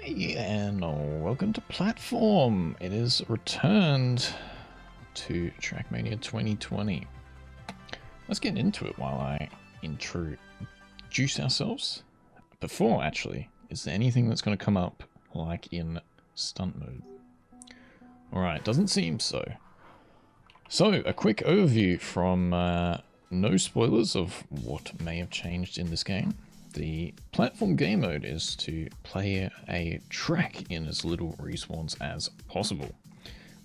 Hey, and welcome to Platform. It is returned to Trackmania 2020. Let's get into it while I introduce ourselves. Before, actually, is there anything that's going to come up like in stunt mode? Alright, doesn't seem so. So, a quick overview from no spoilers of what may have changed in this game. The platform game mode is to play a track in as little respawns as possible.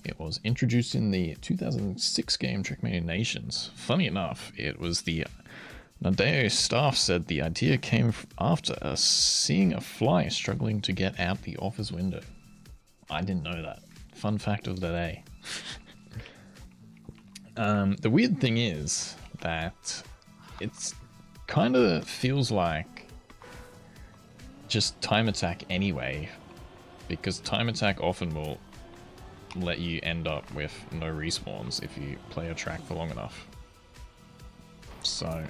It was introduced in the 2006 game Trackmania Nations. Funny enough, it was the Nadeo staff said the idea came after us seeing a fly struggling to get out the office window. I didn't know that. Fun fact of the day. The weird thing is that it's kind of feels like just time attack anyway, because time attack often will let you end up with no respawns if you play a track for long enough. So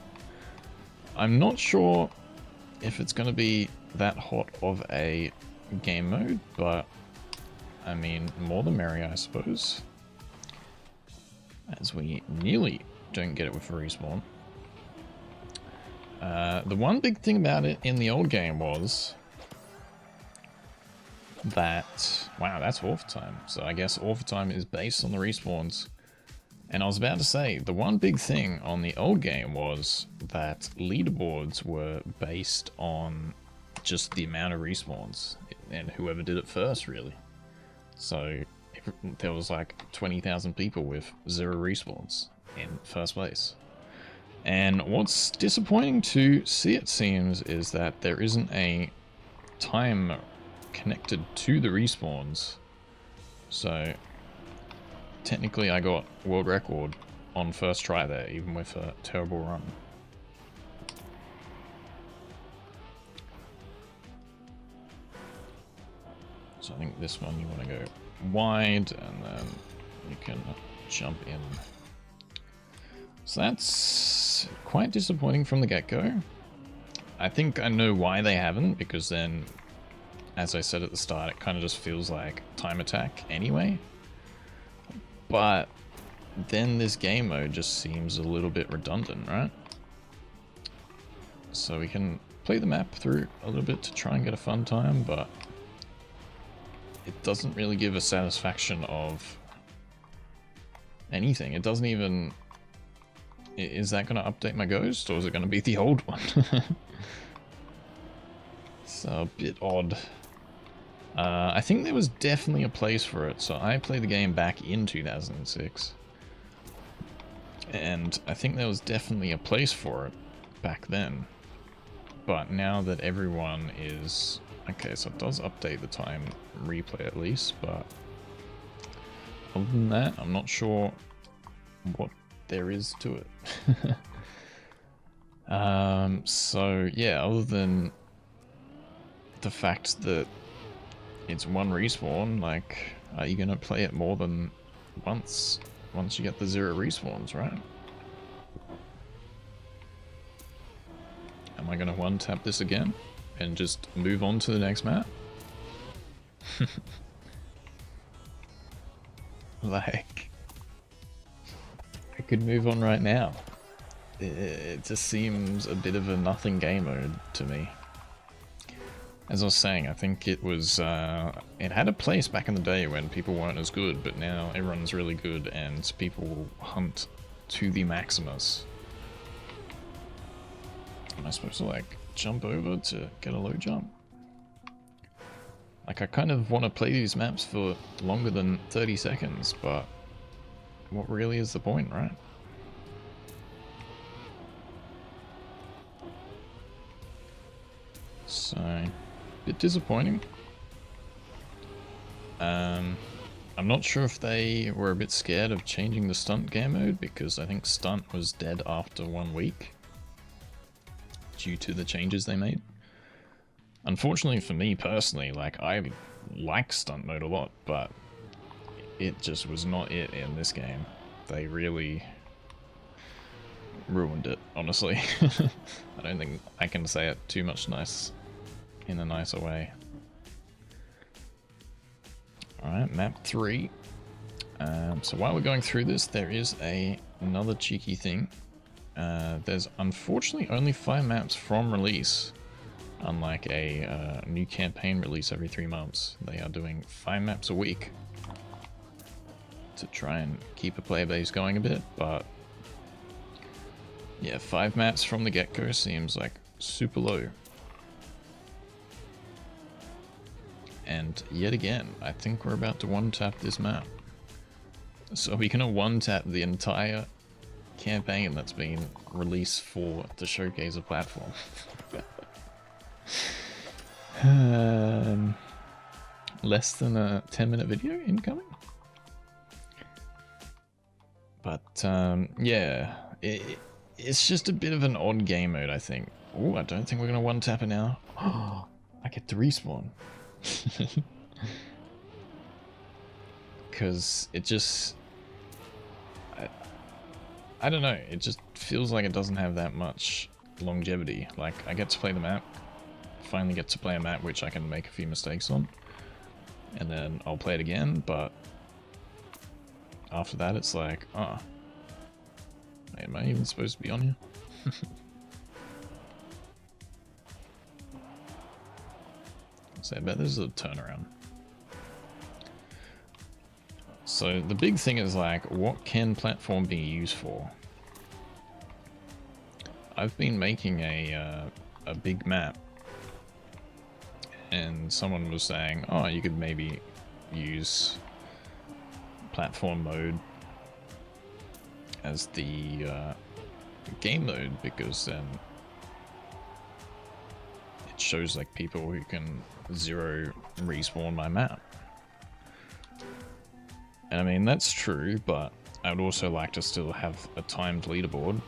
I'm not sure if it's going to be that hot of a game mode, but I mean, more the merrier, I suppose, as we nearly don't get it with a respawn. The one big thing about it in the old game was that, wow, that's overtime. So I guess overtime is based on the respawns. And I was about to say, the one big thing on the old game was that leaderboards were based on just the amount of respawns and whoever did it first, really. So there was like 20,000 people with 0 respawns in first place. And what's disappointing to see, it seems, is that there isn't a time connected to the respawns. So technically I got world record on first try there, even with a terrible run. So I think this one you want to go wide and then you can jump in. So that's quite disappointing from the get-go. I think I know why they haven't, because then, as I said at the start, it kind of just feels like time attack anyway. But then this game mode just seems a little bit redundant, right? So we can play the map through a little bit to try and get a fun time, but it doesn't really give a satisfaction of anything. It doesn't even... Is that going to update my ghost, or is it going to be the old one? It's a bit odd. I think there was definitely a place for it. So I played the game back in 2006. And I think there was definitely a place for it back then. But now that everyone is... Okay, so it does update the time replay at least, but other than that, I'm not sure what there is to it. So yeah, other than the fact that it's one respawn, like, are you gonna play it more than once you get the 0 respawns, right? Am I gonna one-tap this again and just move on to the next map? Like, I could move on right now. It just seems a bit of a nothing game mode to me. As I was saying, I think it was, it had a place back in the day when people weren't as good, but now everyone's really good and people hunt to the Maximus. Am I supposed to, like, jump over to get a low jump? Like, I kind of want to play these maps for longer than 30 seconds, but what really is the point, right? So, a bit disappointing. I'm not sure if they were a bit scared of changing the stunt game mode, because I think stunt was dead after 1 week due to the changes they made. Unfortunately for me personally, like, I like stunt mode a lot, but it just was not it in this game. They really ruined it, honestly. I don't think I can say it too much in a nicer way. Alright, map 3. So while we're going through this, there is another cheeky thing. There's unfortunately only 5 maps from release. Unlike a new campaign release every 3 months. They are doing 5 maps a week to try and keep a player base going a bit, but yeah, 5 maps from the get-go seems like super low. And yet again, I think we're about to one-tap this map. So we're gonna one-tap the entire campaign that's been released for the showcase a platform. Less than a 10-minute video incoming? But yeah, it's just a bit of an odd game mode, I think. Oh, I don't think we're gonna one-tap it now. Oh, I get to respawn. Because it just... I don't know, it just feels like it doesn't have that much longevity. Like, I get to play the map, finally get to play a map which I can make a few mistakes on, and then I'll play it again, but after that it's like, oh, am I even supposed to be on here? So I bet there's a turnaround. So the big thing is like, what can platform be used for? I've been making a big map, and someone was saying, oh, you could maybe use platform mode as the game mode, because then it shows like people who can 0 respawn my map. And I mean, that's true, but I would also like to still have a timed leaderboard,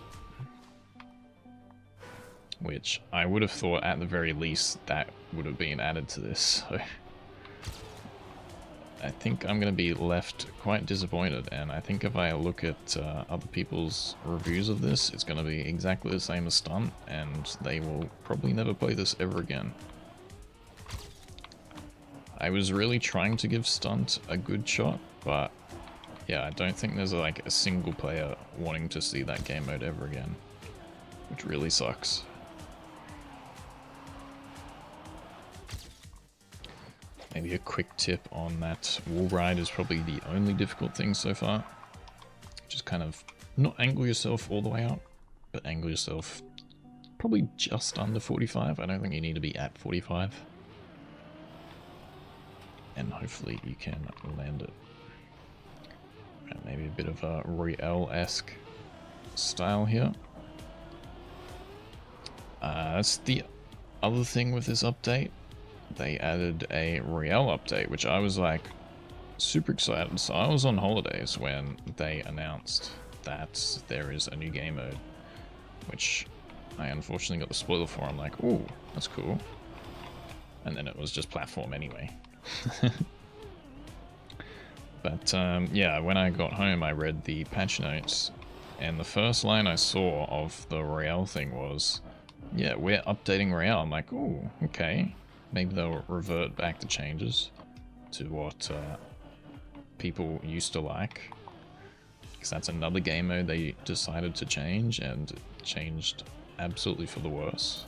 which I would have thought at the very least that would have been added to this. So I think I'm going to be left quite disappointed, and I think if I look at other people's reviews of this, it's going to be exactly the same as Stunt, and they will probably never play this ever again. I was really trying to give Stunt a good shot, but yeah, I don't think there's like a single player wanting to see that game mode ever again, which really sucks. Maybe a quick tip on that wall ride is probably the only difficult thing so far. Just kind of not angle yourself all the way out, but angle yourself probably just under 45. I don't think you need to be at 45. And hopefully you can land it. And maybe a bit of a Royale-esque style here. That's the other thing with this update. They added a Royale update, which I was like super excited. So I was on holidays when they announced that there is a new game mode, which I unfortunately got the spoiler for. I'm like, ooh, that's cool. And then it was just platform anyway. But yeah, when I got home, I read the patch notes, and the first line I saw of the Royale thing was, yeah, we're updating Royale. I'm like, ooh, okay. Maybe they'll revert back to changes to what people used to like. Because that's another game mode they decided to change, and changed absolutely for the worse.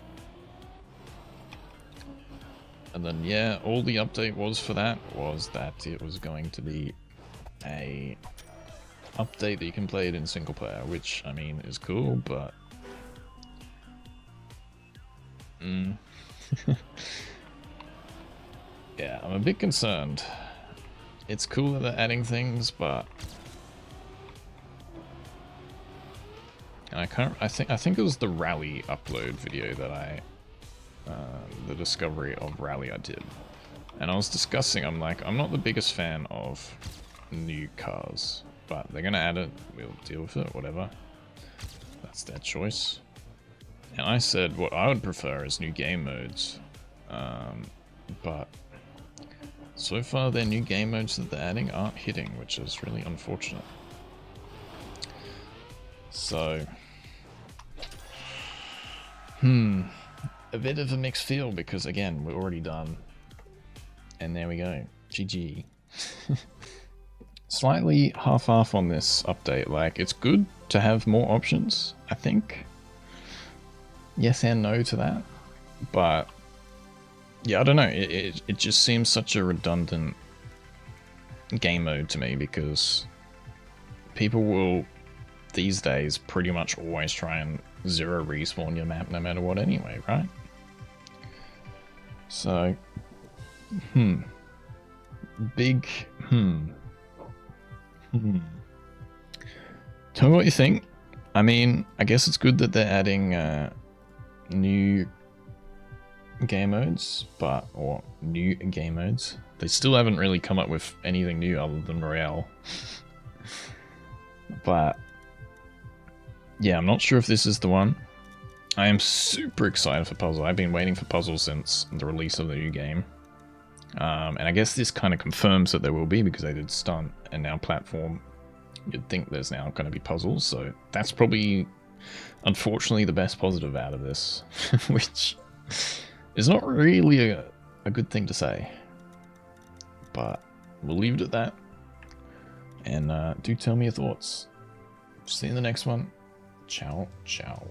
And then, yeah, all the update was for that was that it was going to be a update that you can play it in single player, which, I mean, is cool, but... yeah, I'm a bit concerned. It's cool that they're adding things, but... I think it was the rally upload video that the discovery of rally I did, and I was discussing, I'm like, I'm not the biggest fan of new cars, but they're gonna add it, we'll deal with it, whatever, that's their choice. And I said what I would prefer is new game modes, but so far their new game modes that they're adding aren't hitting, which is really unfortunate. So a bit of a mixed feel, because again, we're already done. And there we go. GG. Slightly half-half on this update. Like, it's good to have more options, I think. Yes and no to that. But, yeah, I don't know. It just seems such a redundant game mode to me, because people will, these days, pretty much always try and zero respawn your map no matter what anyway, right? So, big, Tell me what you think. I mean, I guess it's good that they're adding new game modes, or new game modes. They still haven't really come up with anything new other than Royale. But yeah, I'm not sure if this is the one. I am super excited for Puzzle. I've been waiting for Puzzle since the release of the new game. And I guess this kind of confirms that there will be, because they did Stunt and now Platform. You'd think there's now going to be Puzzles, so that's probably, unfortunately, the best positive out of this, which is not really a good thing to say. But we'll leave it at that. And do tell me your thoughts. See you in the next one. Ciao, ciao.